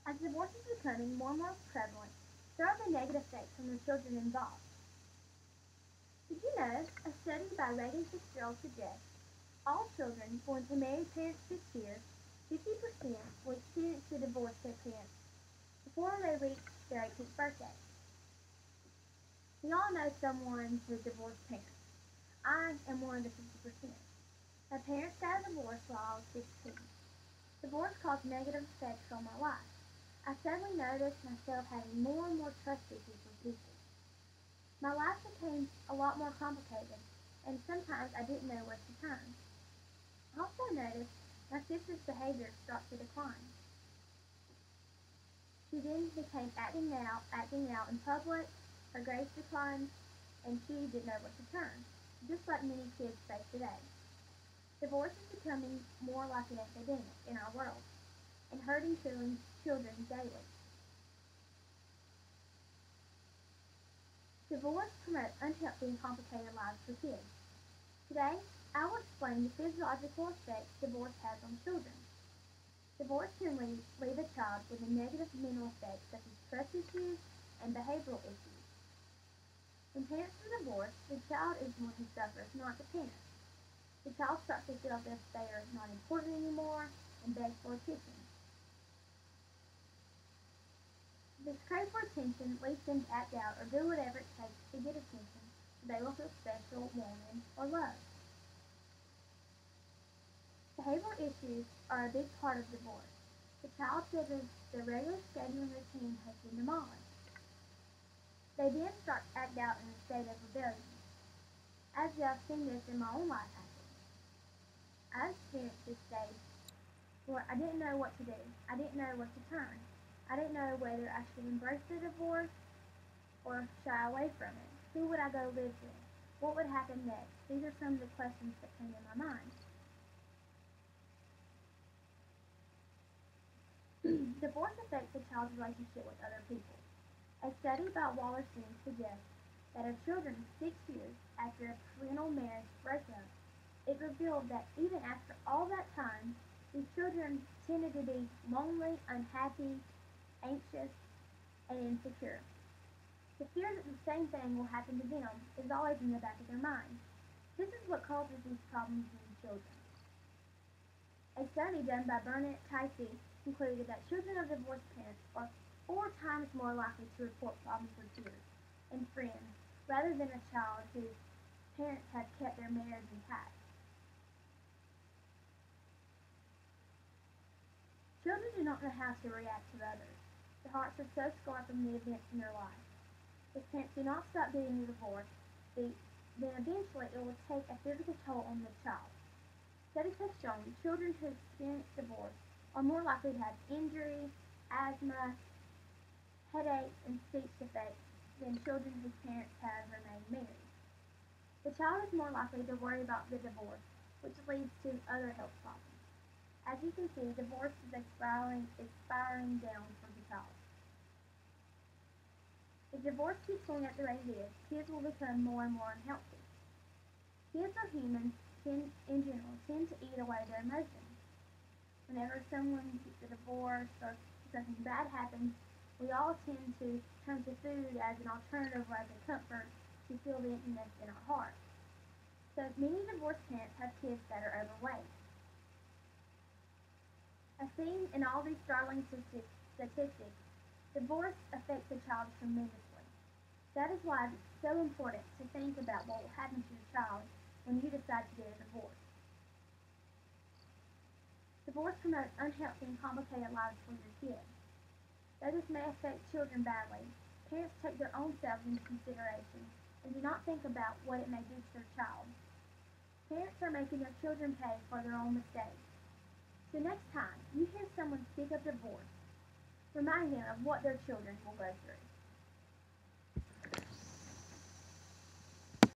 As divorce is becoming more and more prevalent, there are the negative effects on the children involved. Did you know a study by Reagan Fitzgerald suggests all children born to married parents this year, 50% will experience the divorce their parents before they reach their 18th birthday. We all know someone with divorced parents. I am one of the 50%. My parents got a divorce while I was 16. Divorce caused negative effects on my life. I suddenly noticed myself having more and more trust issues with people. My life became a lot more complicated, and sometimes I didn't know where to turn. I also noticed my sister's behavior started to decline. She then became acting out in public, her grades declined, and she didn't know where to turn, just like many kids face today. Divorce is becoming more like an epidemic in our world and hurting children daily. Divorce promotes unhealthy and complicated lives for kids. Today, I will explain the physiological effects divorce has on children. Divorce can leave a child with a negative mental effects such as trust issues and behavioral issues. When parents are divorced, the child is the one who suffers, not the parent. The child starts to feel as if they are not important anymore and begs for attention. This crave for attention leads them to act out or do whatever it takes to get attention so they will feel special, wanted, or loved. Behavioral issues are a big part of divorce. The child feels as their regular schedule and routine has been demolished. They then start to act out in a state of rebellion. As I've seen this in my own life happen. I experienced this stage where I didn't know what to do. I didn't know where to turn. I didn't know whether I should embrace the divorce or shy away from it. Who would I go live with? What would happen next? These are some of the questions that came in my mind. Divorce affects a child's relationship with other people. A study by Wallerstein suggests that of children 6 years after a parental marriage breakup, it revealed that even after all that time, these children tended to be lonely, unhappy, anxious, and insecure. The fear that the same thing will happen to them is always in the back of their mind. This is what causes these problems in children. A study done by Burnett Ticey concluded that children of divorced parents are 4 times more likely to report problems with peers and friends rather than a child whose parents have kept their marriage intact. Children do not know how to react to others. Their hearts are so scarred from the events in their life. If parents do not stop getting the divorce, then eventually it will take a physical toll on the child. Studies have shown children who experience divorce are more likely to have injuries, asthma, headaches, and speech defects than children whose parents have remained married. The child is more likely to worry about the divorce, which leads to other health problems. As you can see, divorce is spiraling down for the child. If divorce keeps going at the rate it is, kids will become more and more unhealthy. Kids or humans in general tend to eat away their emotions. Whenever someone gets a divorce or something bad happens, we all tend to turn to food as an alternative or as a comfort to fill the emptiness in our heart. So many divorced parents have kids that are overweight. As seen in all these startling statistics, divorce affects a child tremendously. That is why it's so important to think about what will happen to your child when you decide to get a divorce. Divorce promotes unhealthy and complicated lives for your kids. Though this may affect children badly, parents take their own selves into consideration and do not think about what it may do to their child. Parents are making their children pay for their own mistakes. So next time you hear someone speak of divorce, remind them of what their children will go through.